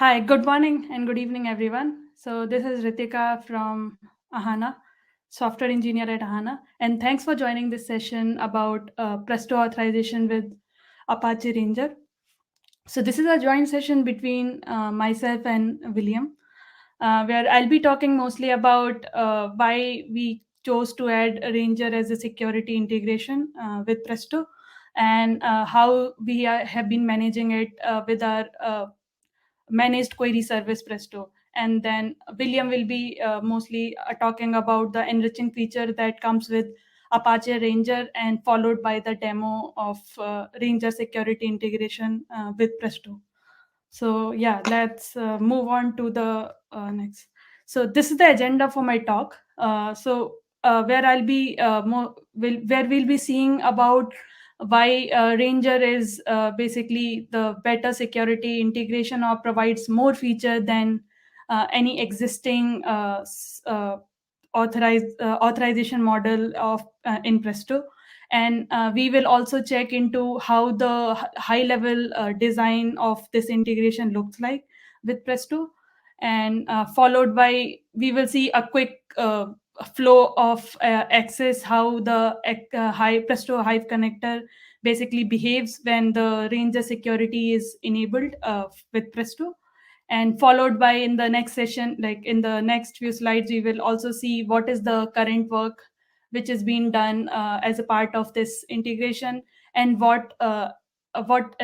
Hi, good morning and good evening, everyone. So this is Reetika from Ahana, software engineer at Ahana, and thanks for joining this session about Presto authorization with Apache Ranger. So this is a joint session between myself and William, where I'll be talking mostly about why we chose to add Ranger as a security integration with Presto, and how we have been managing it with our managed query service Presto. And then William will be mostly talking about the enriching feature that comes with Apache Ranger, and followed by the demo of Ranger security integration with Presto. So yeah, let's move on to the next. So this is the agenda for my talk. Where I'll be where we'll be seeing about why Ranger is basically the better security integration or provides more feature than any existing authorization model of in Presto. And we will also check into how the high level design of this integration looks like with Presto, and followed by we will see a quick flow of access, how the high Presto Hive connector basically behaves when the Ranger security is enabled with Presto. And followed by, in the next session, like in the next few slides, we will also see what is the current work which is being done as a part of this integration, and what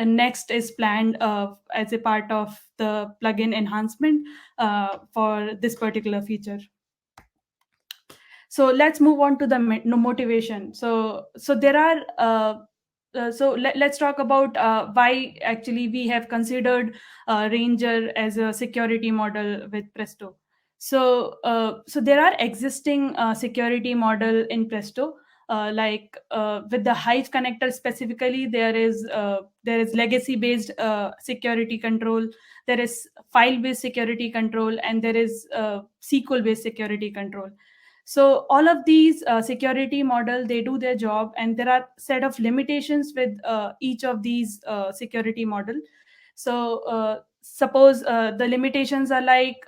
next is planned as a part of the plugin enhancement for this particular feature. So let's move on to the motivation. So there are let's talk about why actually we have considered Ranger as a security model with Presto. So there are existing security model in Presto, with the Hive connector specifically. There is legacy based security control, there is file based security control, and there is SQL based security control. So all of these security model, they do their job, and there are set of limitations with each of these security model. So suppose the limitations are like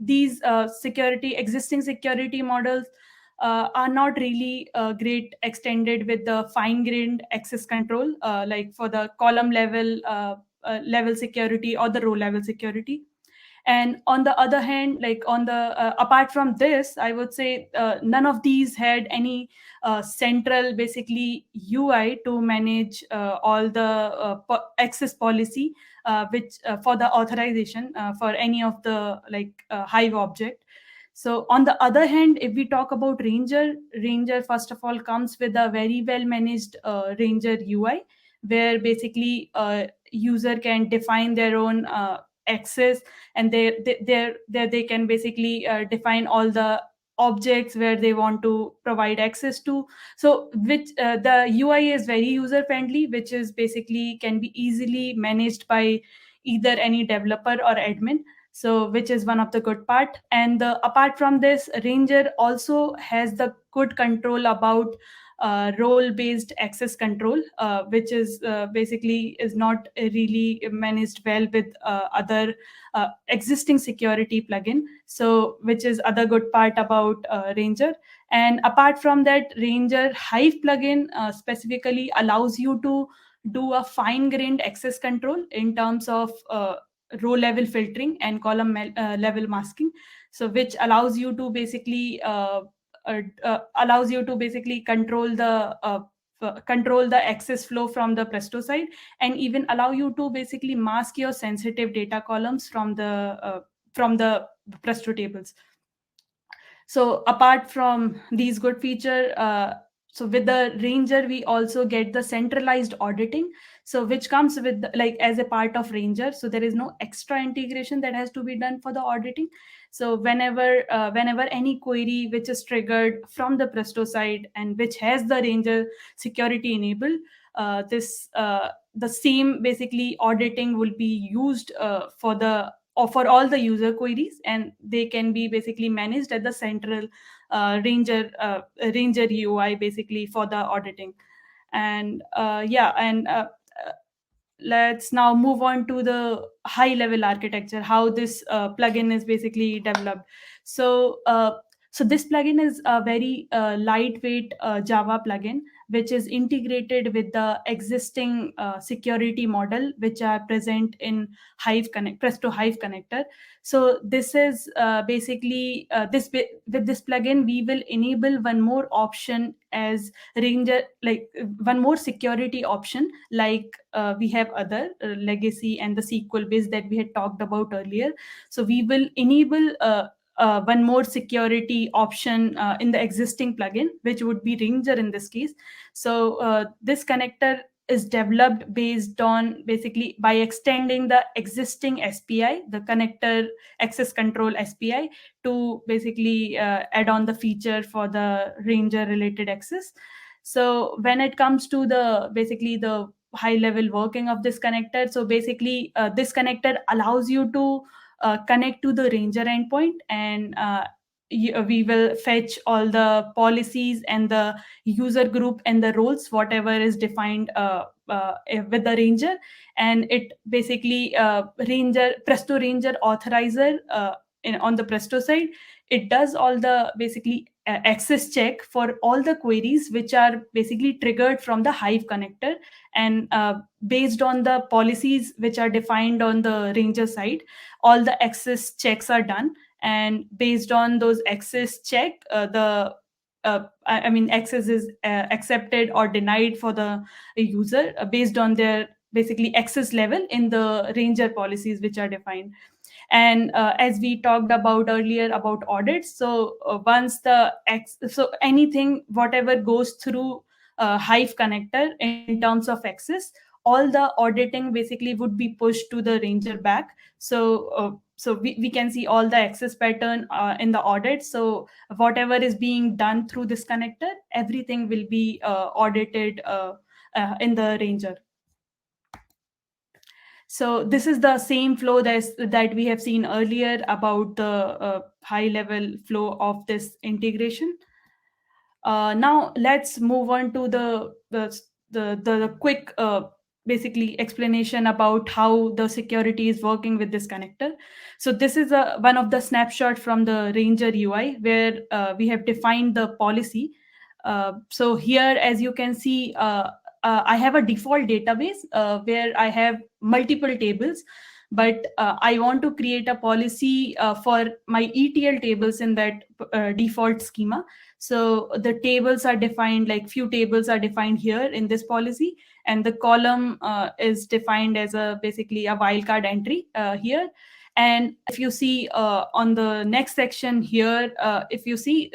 these security existing security models are not really great extended with the fine grained access control, like for the column level level security or the row level security. And on the other hand, like on the apart from this, I would say none of these had any central basically UI to manage all the access policy, which for the authorization for any of the Hive object. So on the other hand, if we talk about Ranger first of all comes with a very well managed Ranger UI, where basically user can define their own access, and they can basically define all the objects where they want to provide access to. So which the UI is very user friendly, which is basically can be easily managed by either any developer or admin. So which is one of the good part. And apart from this, Ranger also has the good control about role based access control, which is basically is not really managed well with other existing security plugin. So which is other good part about Ranger. And apart from that, Ranger Hive plugin specifically allows you to do a fine grained access control in terms of row level filtering and column level masking. So which allows you to basically control the access flow from the Presto side, and even allow you to basically mask your sensitive data columns from the Presto tables. So apart from these good feature, so with the Ranger we also get the centralized auditing, so which comes with like as a part of Ranger. So there is no extra integration that has to be done for the auditing. So whenever any query which is triggered from the Presto side and which has the Ranger security enabled, this the same basically auditing will be used for the or for all the user queries, and they can be basically managed at the central Ranger UI basically for the auditing. And let's now move on to the high level architecture, how this plugin is basically developed. So uh, so this plugin is a very lightweight Java plugin, which is integrated with the existing security model which are present in Presto Hive connector. So this is basically with this plugin we will enable one more option as Ranger, like one more security option, like we have other legacy and the SQL base that we had talked about earlier. So we will enable one more security option in the existing plugin, which would be Ranger in this case. So this connector is developed based on basically by extending the existing SPI, the connector access control SPI, to basically add on the feature for the Ranger related access. So when it comes to the basically the high level working of this connector, so basically this connector allows you to connect to the Ranger endpoint, and we will fetch all the policies and the user group and the roles whatever is defined with the Ranger. And it basically Ranger Presto Ranger authorizer on the Presto side, it does all the basically access check for all the queries which are basically triggered from the Hive connector. And based on the policies which are defined on the Ranger side, all the access checks are done. And based on those access check, I mean access is accepted or denied for the user based on their basically access level in the Ranger policies which are defined. And as we talked about earlier about audits, so so anything whatever goes through Hive connector in terms of access, all the auditing basically would be pushed to the Ranger back. So we can see all the access pattern in the audit. So whatever is being done through this connector, everything will be audited in the Ranger. So this is the same flow that we have seen earlier about the high level flow of this integration. Now let's move on to the quick basically explanation about how the security is working with this connector. So this is one of the snapshot from the Ranger UI where we have defined the policy. So here, as you can see, I have a default database where I have multiple tables, but I want to create a policy for my ETL tables in that default schema. So the tables are defined, like few tables are defined here in this policy, and the column is defined as a basically a wildcard entry here. And if you see on the next section here, if you see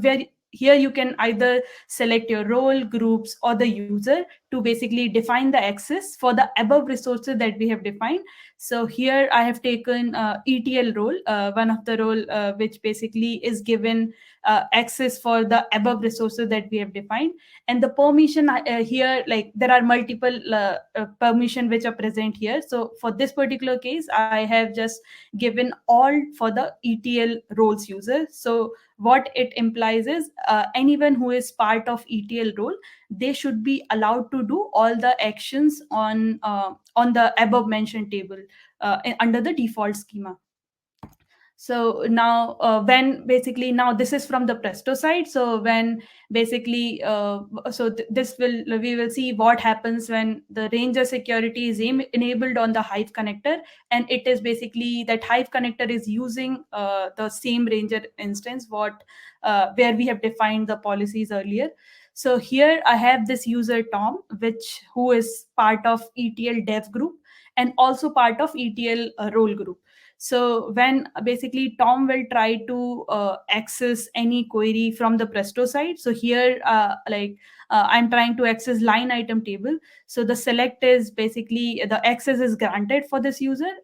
where here you can either select your role, groups, or the user to basically define the access for the above resources that we have defined. So here I have taken ETL role, one of the role which basically is given access for the above resources that we have defined. And the permission here, like there are multiple permission which are present here. So for this particular case, I have just given all for the ETL roles user. So what it implies is anyone who is part of ETL role, they should be allowed to do all the actions on the above mentioned table under the default schema. So now when basically now this is from the Presto side. So when basically this will we will see what happens when the Ranger security is enabled on the Hive connector, and it is basically that Hive connector is using the same Ranger instance what where we have defined the policies earlier. So here I have this user Tom, which who is part of ETL dev group and also part of ETL role group. So when basically Tom will try to access any query from the Presto side. So here, I'm trying to access line item table. So the select is basically the access is granted for this user.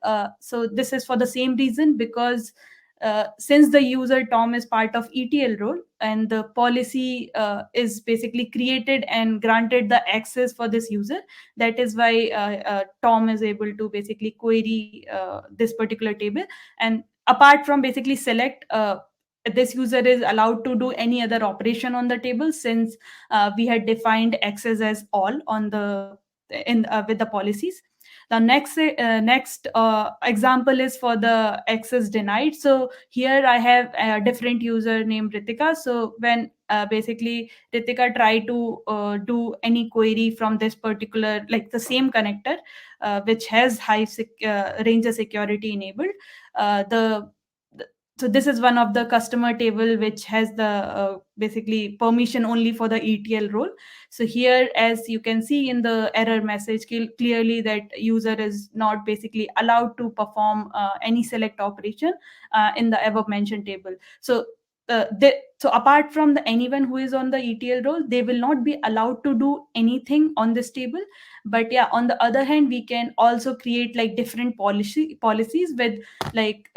So this is for the same reason, because since the user Tom is part of ETL role and the policy is basically created and granted the access for this user, that is why Tom is able to basically query this particular table. And apart from basically select, this user is allowed to do any other operation on the table, since we had defined access as all on the in with the policies. The next example is for the access denied. So here I have a different user named Ritika. So when basically Ritika try to do any query from this particular, like the same connector, which has Ranger security enabled, the so this is one of the customer table which has the basically permission only for the ETL role. So here, as you can see in the error message, clearly that user is not basically allowed to perform any select operation in the above mentioned table. So so apart from the anyone who is on the ETL role, they will not be allowed to do anything on this table. But yeah, on the other hand, we can also create like different policies with like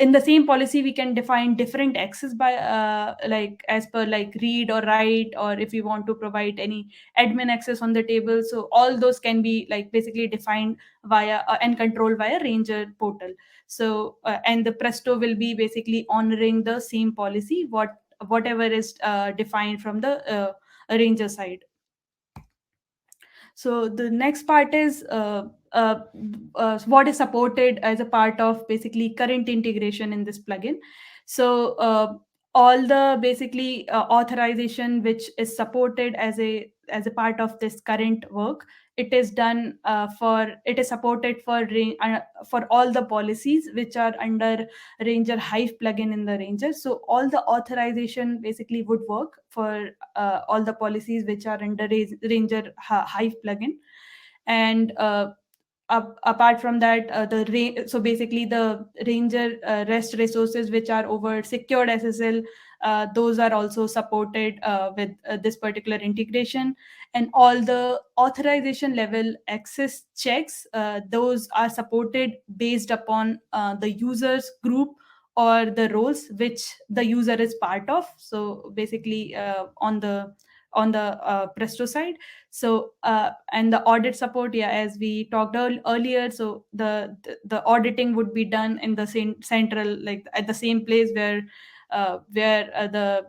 in the same policy we can define different access by like as per like read or write, or if we want to provide any admin access on the table. So all those can be like basically defined via and controlled via Ranger portal. So and the Presto will be basically honoring the same policy whatever is defined from the Ranger side. So the next part is what is supported as a part of basically current integration in this plugin. So all the basically authorization which is supported as a part of this current work, it is done for it is supported for all the policies which are under Ranger Hive plugin in the Ranger. So all the authorization basically would work for all the policies which are under Ranger Hive plugin. And apart from that, so basically the Ranger REST resources which are over secured SSL, those are also supported with this particular integration. And all the authorization level access checks, those are supported based upon the user's group or the roles which the user is part of. So basically on the Presto side. So and the audit support, yeah, as we talked earlier, so the auditing would be done in the same central, like at the same place where the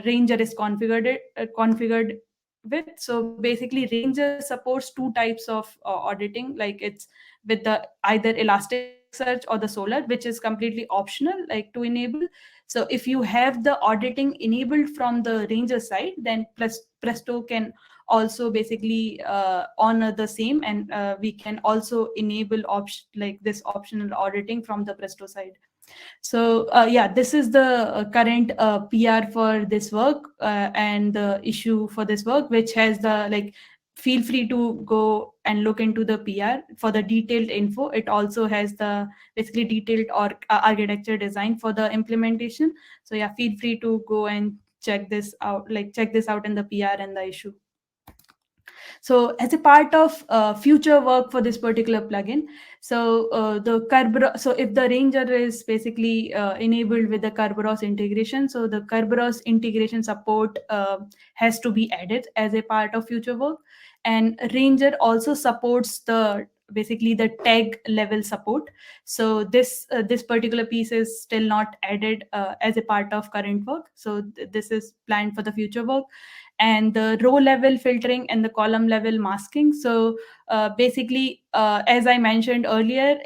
Ranger is configured with. So basically Ranger supports two types of auditing, like it's with the either Elasticsearch or the Solar, which is completely optional like to enable. So if you have the auditing enabled from the Ranger side, then Presto can also basically honor the same, and we can also enable like this optional auditing from the Presto side. So yeah, this is the current PR for this work, and the issue for this work, which has the like feel free to go and look into the PR for the detailed info. It also has the basically detailed or architecture design for the implementation. So yeah, feel free to go and check this out in the PR and the issue. So as a part of future work for this particular plugin, so so if the Ranger is basically enabled with the Kerberos integration, so the Kerberos integration support has to be added as a part of future work. And Ranger also supports the basically the tag level support. So this particular piece is still not added as a part of current work. So this is planned for the future work. And the row level filtering and the column level masking. So basically, as I mentioned earlier,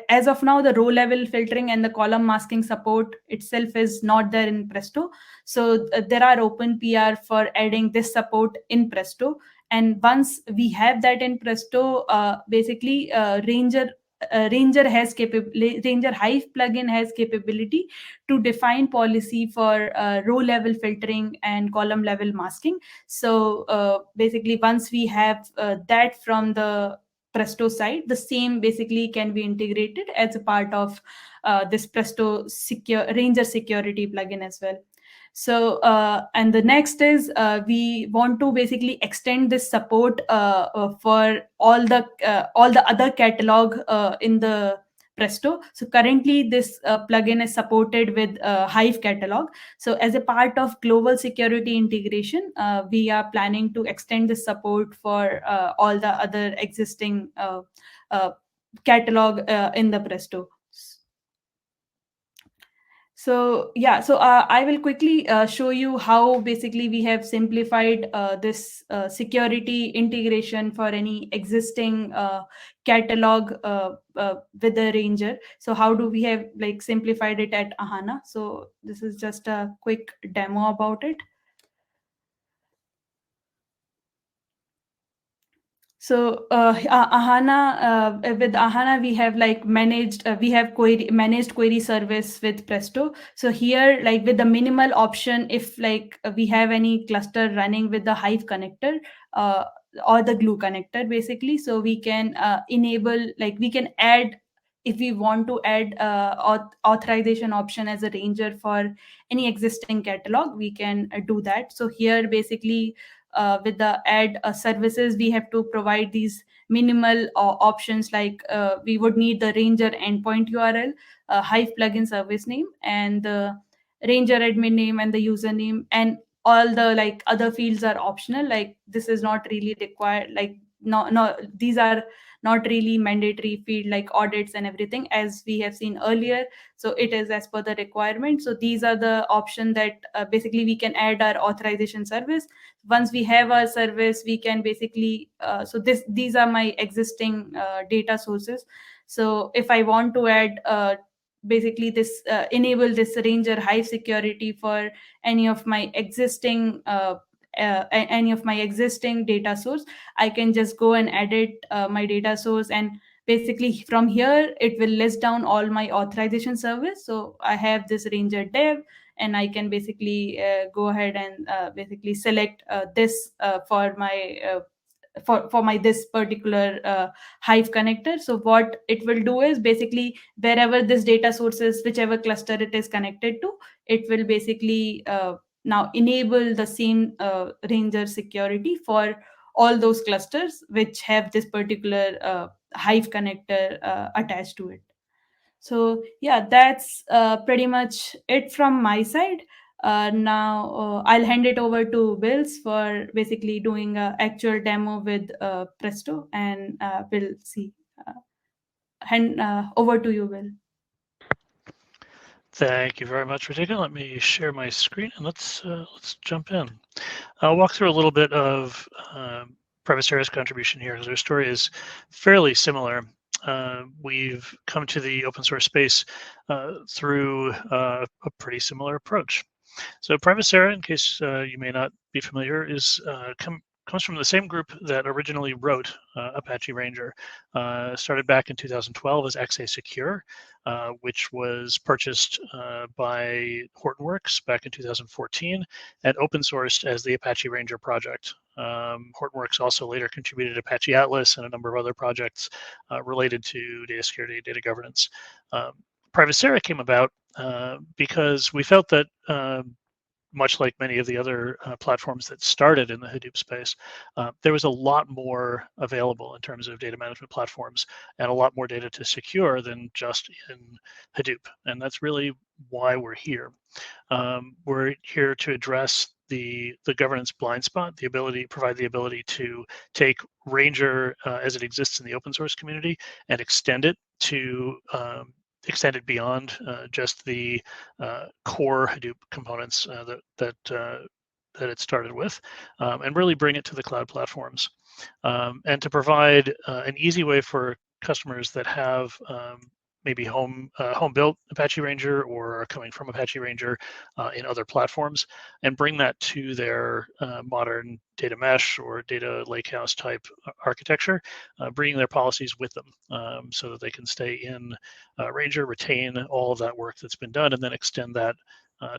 as of now, the row level filtering and the column masking support itself is not there in Presto. So there are open PR for adding this support in Presto. And once we have that in Presto, basically Ranger has Ranger Hive plugin has capability to define policy for row level filtering and column level masking. So basically, once we have that from the Presto side, the same basically can be integrated as a part of this Ranger security plugin as well. So and the next is we want to basically extend this support for all the other catalog in the Presto. So currently this plugin is supported with Hive catalog. So as a part of global security integration, we are planning to extend this support for all the other existing uh, catalog in the Presto. So yeah, so I will quickly show you how basically we have simplified this security integration for any existing catalog with the Ranger. So how do we have like simplified it at Ahana? So this is just a quick demo about it. So Ahana, with Ahana, we have like we have managed query service with Presto. So here, like with the minimal option, if like we have any cluster running with the Hive connector uh, or the glue connector, basically, so we can enable, like we can add, if we want to add authorization option as a Ranger for any existing catalog, we can do that. So here, basically, with the add services, we have to provide these minimal options, like we would need the Ranger endpoint URL, Hive plugin service name, and the Ranger admin name and the username, and all the like other fields are optional. Like this is not really required. Like no, these are not really mandatory field, like audits and everything, as we have seen earlier. So it is as per the requirement. So these are the option that basically we can add our authorization service. Once we have our service, we can basically so these are my existing data sources. So if I want to add basically this enable this Ranger Hive security for any of my existing any of my existing data source, I can just go and edit my data source, and basically from here it will list down all my authorization service. So I have this Ranger dev, and I can basically go ahead and basically select this for my this particular Hive connector. So what it will do is basically wherever this data source is, whichever cluster it is connected to, it will basically now enable the same Ranger security for all those clusters which have this particular Hive connector attached to it. So yeah, that's pretty much it from my side. Now I'll hand it over to Wills for basically doing a actual demo with Presto, and we'll see. Uh, hand over to you, Will. Thank you very much, Reetika. Let me share my screen and let's jump in. I'll walk through a little bit of Privacera's contribution here, because their story is fairly similar. We've come to the open source space through a pretty similar approach. So Privacera, in case you may not be familiar, comes from the same group that originally wrote Apache Ranger. Started back in 2012 as XA Secure, which was purchased by Hortonworks back in 2014 and open sourced as the Apache Ranger project. Hortonworks also later contributed Apache Atlas and a number of other projects related to data security, data governance. Privacera came about because we felt that much like many of the other platforms that started in the Hadoop space, there was a lot more available in terms of data management platforms and a lot more data to secure than just in Hadoop. And that's really why we're here. We're here to address the governance blind spot, provide the ability to take Ranger as it exists in the open source community and extend it to extend it beyond just the core Hadoop components that it started with, and really bring it to the cloud platforms, and to provide an easy way for customers that have maybe home built Apache Ranger or are coming from Apache Ranger in other platforms, and bring that to their modern data mesh or data lakehouse type architecture, bringing their policies with them so that they can stay in Ranger, retain all of that work that's been done, and then extend that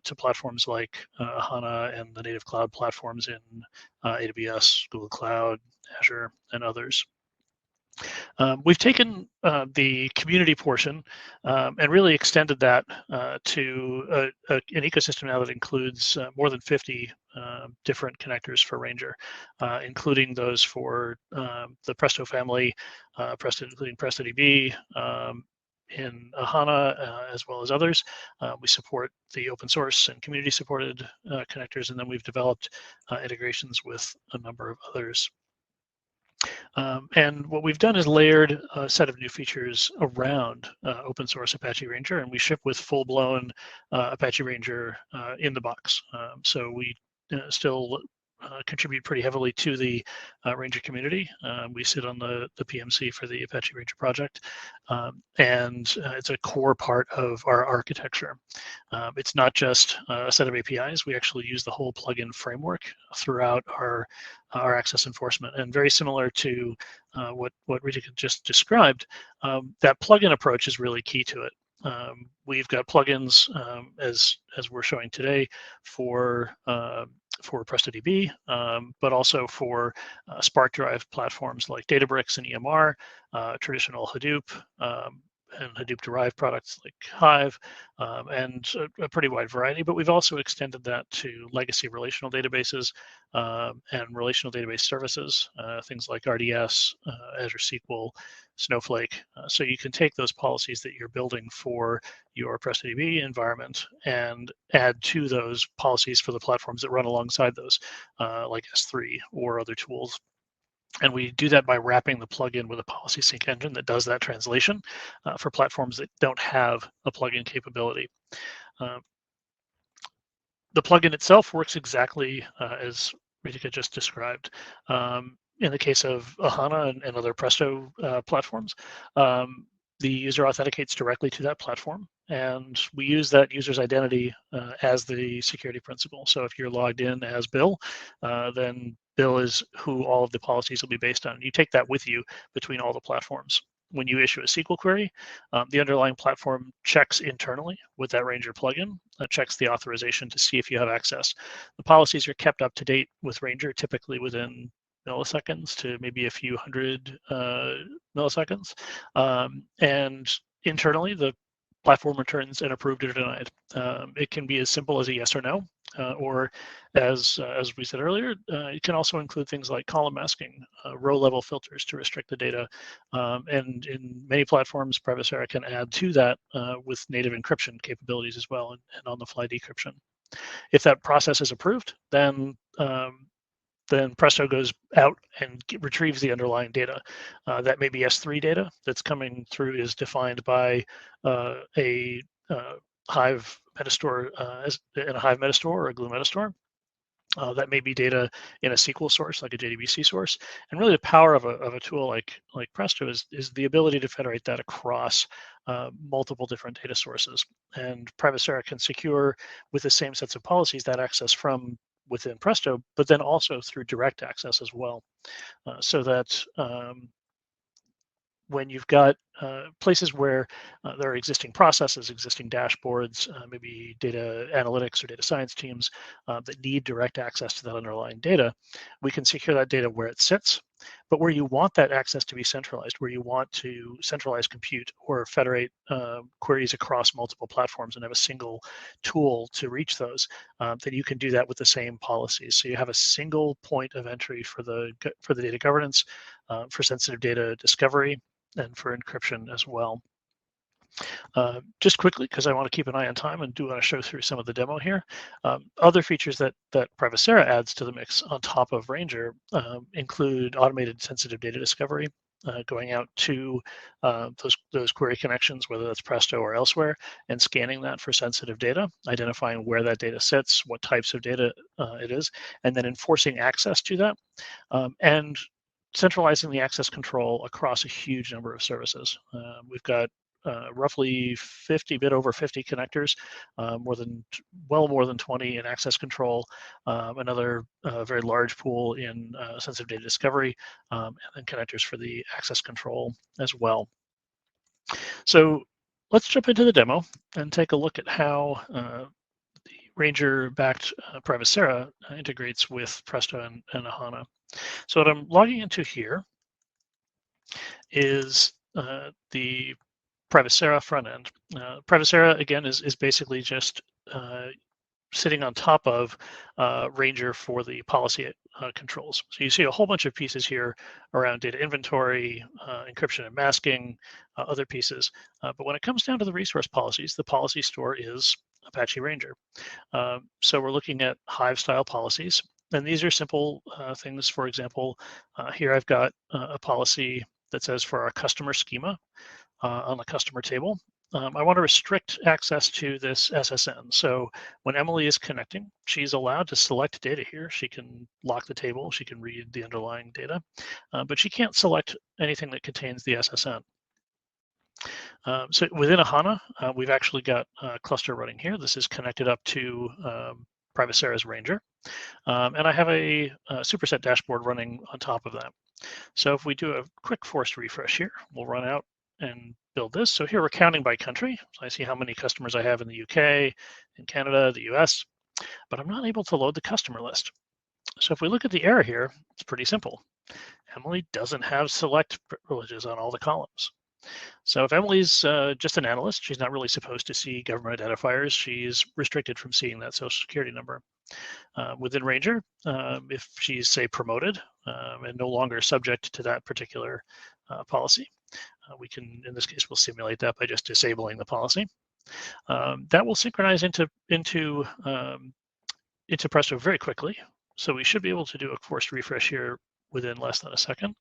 to platforms like Ahana and the native cloud platforms in AWS, Google Cloud, Azure, and others. We've taken the community portion and really extended that to an ecosystem now that includes more than 50 different connectors for Ranger, including those for the Presto family, including PrestoDB, in Ahana, as well as others. We support the open source and community supported connectors, and then we've developed integrations with a number of others. And what we've done is layered a set of new features around open source Apache Ranger, and we ship with full-blown Apache Ranger in the box. So we still contribute pretty heavily to the Ranger community. We sit on the PMC for the Apache Ranger project, and it's a core part of our architecture. It's not just a set of APIs. We actually use the whole plugin framework throughout our access enforcement, and very similar to what Reetika just described. That plugin approach is really key to it. We've got plugins as we're showing today for PrestoDB, but also for Spark-derived platforms like Databricks and EMR, traditional Hadoop, and Hadoop-derived products like Hive, and a pretty wide variety. But we've also extended that to legacy relational databases and relational database services, things like RDS, Azure SQL, Snowflake. So you can take those policies that you're building for your PrestoDB environment and add to those policies for the platforms that run alongside those, like S3 or other tools. And we do that by wrapping the plugin with a policy sync engine that does that translation for platforms that don't have a plugin capability. The plugin itself works exactly as Reetika just described. In the case of Ahana and other Presto platforms, the user authenticates directly to that platform, and we use that user's identity as the security principal. So if you're logged in as Bill, then Bill is who all of the policies will be based on. You take that with you between all the platforms. When you issue a SQL query, the underlying platform checks internally with that Ranger plugin, checks the authorization to see if you have access. The policies are kept up to date with Ranger, typically within milliseconds to maybe a few hundred milliseconds. And internally, the platform returns an approved or denied. It can be as simple as a yes or no, or as we said earlier, it can also include things like column masking, row level filters to restrict the data. And in many platforms, Privacera can add to that with native encryption capabilities as well, and on-the-fly decryption. If that process is approved, then Presto goes out and retrieves the underlying data. That may be S3 data that's coming through is defined by a Hive metastore in a Hive metastore or a Glue metastore. That may be data in a SQL source, like a JDBC source. And really the power of a tool like Presto is the ability to federate that across multiple different data sources. And Privacera can secure with the same sets of policies that access from within Presto, but then also through direct access as well. So that when you've got places where there are existing processes, existing dashboards, maybe data analytics or data science teams that need direct access to that underlying data, we can secure that data where it sits. But where you want that access to be centralized, where you want to centralize compute or federate queries across multiple platforms and have a single tool to reach those, then you can do that with the same policies. So you have a single point of entry for the data governance, for sensitive data discovery, and for encryption as well. Just quickly, because I want to keep an eye on time and do want to show through some of the demo here. Other features that Privacera adds to the mix on top of Ranger include automated sensitive data discovery, going out to those query connections, whether that's Presto or elsewhere, and scanning that for sensitive data, identifying where that data sits, what types of data it is, and then enforcing access to that. And centralizing the access control across a huge number of services. We've got roughly 50, bit over 50 connectors, well more than 20 in access control, another very large pool in sensitive data discovery, and then connectors for the access control as well. So let's jump into the demo and take a look at how the Ranger-backed Privacera integrates with Presto and Ahana. So what I'm logging into here is the Privacera front end. Privacera, again, is basically just sitting on top of Ranger for the policy controls. So you see a whole bunch of pieces here around data inventory, encryption and masking, other pieces. But when it comes down to the resource policies, the policy store is Apache Ranger. So we're looking at Hive style policies. And these are simple things. For example, here I've got a policy that says for our customer schema on the customer table, I want to restrict access to this SSN. So when Emily is connecting, she's allowed to select data here. She can lock the table, she can read the underlying data, but she can't select anything that contains the SSN. So within Ahana, we've actually got a cluster running here. This is connected up to Privacera's Ranger. And I have a superset dashboard running on top of that. So if we do a quick forced refresh here, we'll run out and build this. So here we're counting by country. So I see how many customers I have in the UK, in Canada, the US, but I'm not able to load the customer list. So if we look at the error here, it's pretty simple. Emily doesn't have select privileges on all the columns. So if Emily's just an analyst, she's not really supposed to see government identifiers. She's restricted from seeing that social security number. Within Ranger, if she's, say, promoted and no longer subject to that particular policy, we can, in this case, we'll simulate that by just disabling the policy. That will synchronize into Presto very quickly. So we should be able to do a forced refresh here within less than a second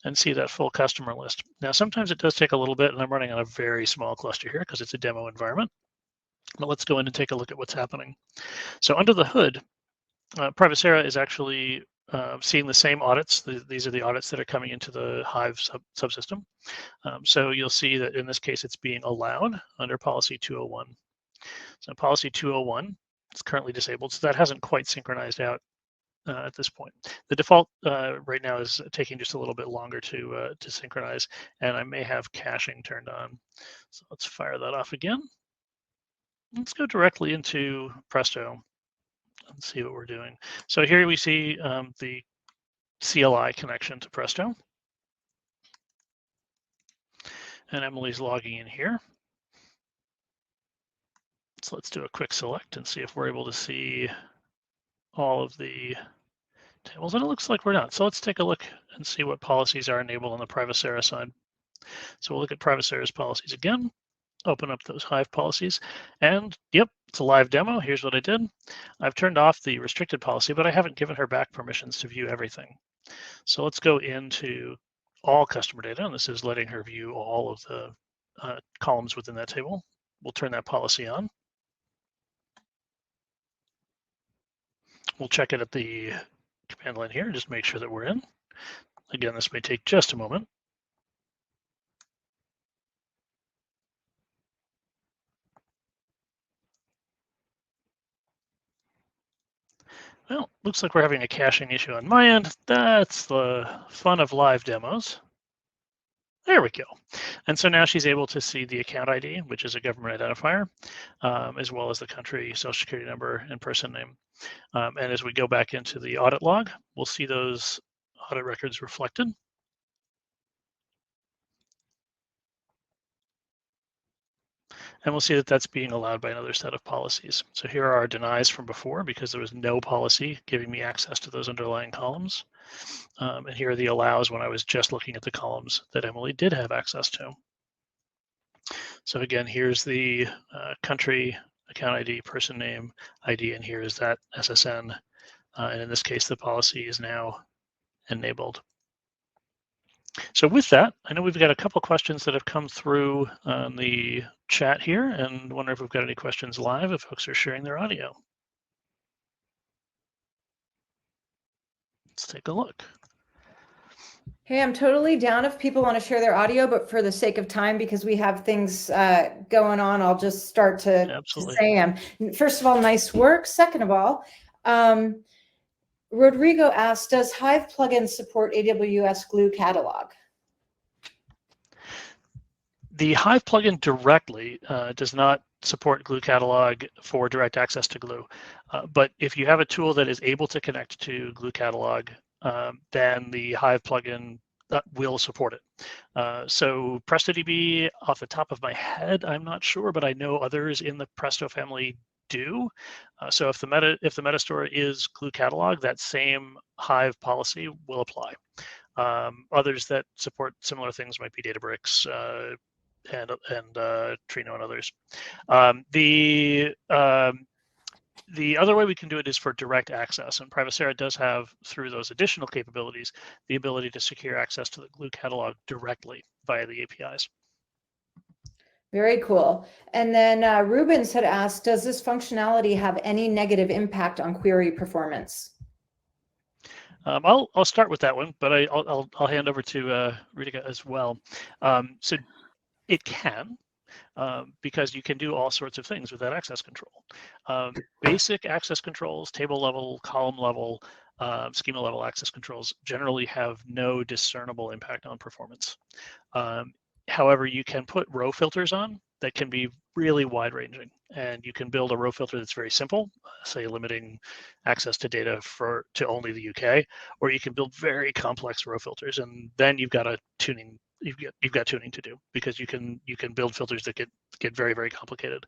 and see that full customer list. Now, sometimes it does take a little bit, and I'm running on a very small cluster here because it's a demo environment. But let's go in and take a look at what's happening. So under the hood, Privacera is actually seeing the same audits. These are the audits that are coming into the Hive subsystem. So you'll see that in this case, it's being allowed under policy 201. So policy 201 is currently disabled, so that hasn't quite synchronized out at this point. The default right now is taking just a little bit longer to synchronize, and I may have caching turned on. So let's fire that off again. Let's go directly into Presto and see what we're doing. So here we see the CLI connection to Presto. And Emily's logging in here. So let's do a quick select and see if we're able to see all of the tables. And it looks like we're not. So let's take a look and see what policies are enabled on the Privacera side. So we'll look at Privacera's policies again, open up those Hive policies, and yep, it's a live demo. Here's what I did. I've turned off the restricted policy, but I haven't given her back permissions to view everything. So let's go into all customer data, and this is letting her view all of the columns within that table. We'll turn that policy on. We'll check it at the command line here, just make sure that we're in. Again, this may take just a moment. Well, looks like we're having a caching issue on my end. That's the fun of live demos. There we go. And so now she's able to see the account ID, which is a government identifier, as well as the country, social security number, and person name. And as we go back into the audit log, we'll see those audit records reflected. And we'll see that that's being allowed by another set of policies. So here are our denies from before because there was no policy giving me access to those underlying columns. And here are the allows when I was just looking at the columns that Emily did have access to. So again, here's the country, account ID, person name, ID, and here is that SSN. And in this case, the policy is now enabled. So with that, I know we've got a couple questions that have come through on the chat here, and wonder if we've got any questions live if folks are sharing their audio. Let's take a look. Hey, I'm totally down if people want to share their audio, but for the sake of time, because we have things going on, I'll just start to say them. First of all, nice work. Second of all, Rodrigo asked, does Hive plugin support AWS Glue catalog? The Hive plugin directly does not support Glue catalog for direct access to Glue. But if you have a tool that is able to connect to Glue catalog, then the Hive plugin will support it. So PrestoDB, off the top of my head, I'm not sure, but I know others in the Presto family do. So if the metastore is Glue catalog, that same Hive policy will apply. Others that support similar things might be Databricks and Trino and others. The other way we can do it is for direct access, and Privacera does have, through those additional capabilities, the ability to secure access to the Glue catalog directly via the APIs. Very cool. And then Rubens had asked, does this functionality have any negative impact on query performance? I'll start with that one, but I'll hand over to Reetika as well. So it can, because you can do all sorts of things with that access control. Basic access controls, table level, column level, schema level access controls generally have no discernible impact on performance. However, you can put row filters on that can be really wide ranging, and you can build a row filter that's very simple, say limiting access to data to only the UK, or you can build very complex row filters, and then you've got a tuning. You've got tuning to do, because you can build filters that get very, very complicated.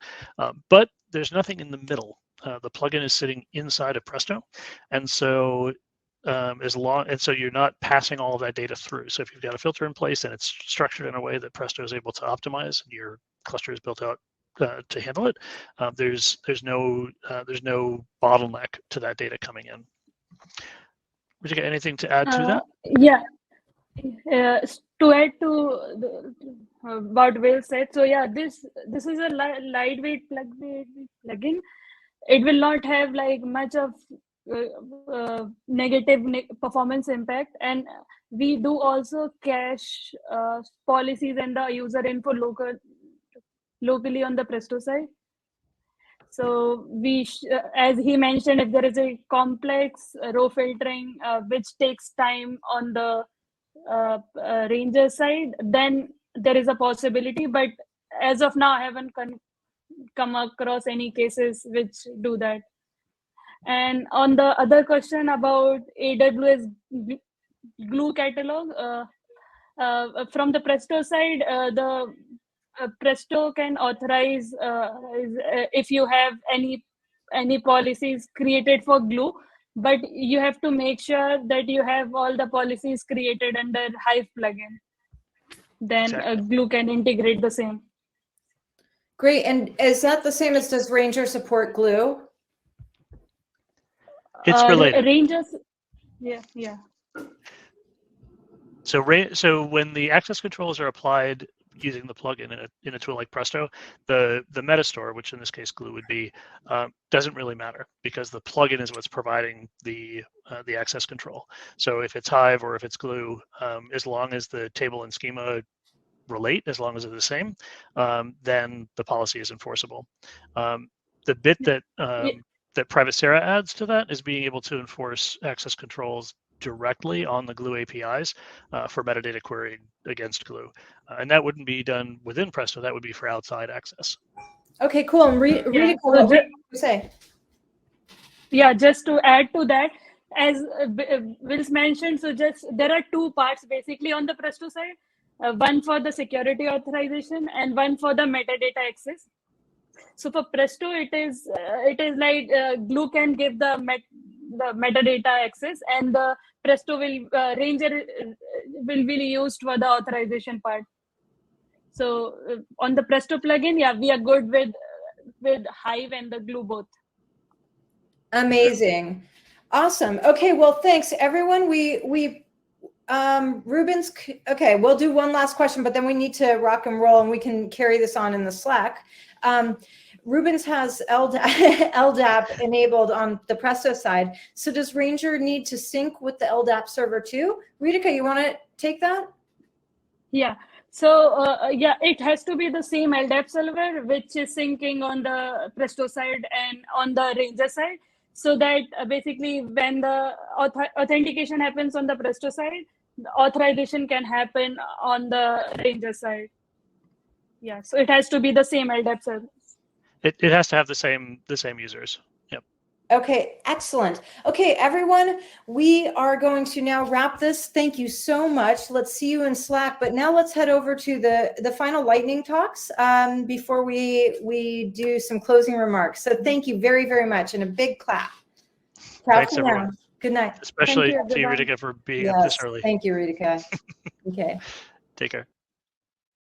But there's nothing in the middle. The plugin is sitting inside of Presto, and so so you're not passing all of that data through. So if you've got a filter in place and it's structured in a way that Presto is able to optimize, and your cluster is built out to handle it, there's no bottleneck to that data coming in. Would you got anything to add to that? Yeah. To add to what Will said, so yeah, this is a lightweight plugin. It will not have like much of negative performance impact, and we do also cache policies and the user info locally on the Presto side. So as he mentioned, if there is a complex row filtering which takes time on the Ranger side, then there is a possibility, but as of now I haven't come across any cases which do that. And on the other question about AWS Glue catalog, from the Presto side, the Presto can authorize if you have any policies created for Glue, but you have to make sure that you have all the policies created under Hive plugin. Then Exactly. Glue can integrate the same. Great. And is that the same as does Ranger support Glue? It's related. Rangers, yeah. So when the access controls are applied using the plugin in a tool like Presto, the metastore, which in this case Glue would be, doesn't really matter, because the plugin is what's providing the access control. So if it's Hive or if it's Glue, as long as the table and schema relate, as long as they're the same, then the policy is enforceable. The bit that Privacera adds to that is being able to enforce access controls directly on the Glue APIs for metadata querying against Glue. And that wouldn't be done within Presto, that would be for outside access. Okay, cool. And Reetika, what would you say? Yeah, just to add to that, as Will's mentioned, so there are two parts basically on the Presto side, one for the security authorization and one for the metadata access. So for Presto, it is like Glue can give the metadata access, and the Presto Ranger will be used for the authorization part. So on the Presto plugin, yeah, we are good with Hive and the Glue both. Amazing. Awesome. Okay, well, thanks everyone. Rubens, okay, we'll do one last question, but then we need to rock and roll, and we can carry this on in the Slack. Rubens has LDAP enabled on the Presto side. So does Ranger need to sync with the LDAP server too? Reetika, you want to take that? Yeah. So yeah, it has to be the same LDAP server, which is syncing on the Presto side and on the Ranger side, so that basically when the authentication happens on the Presto side, the authorization can happen on the Ranger side. Yeah, so it has to be the same LDAP server. It has to have the same users. Yep. Okay, excellent. Okay, everyone, we are going to now wrap this. Thank you so much. Let's see you in Slack. But now let's head over to the final lightning talks before we do some closing remarks. So thank you very, very much, and a big clap. Thanks, everyone. Good night. Especially to you, Reetika, for being up this early. Thank you, Reetika. Okay. Take care.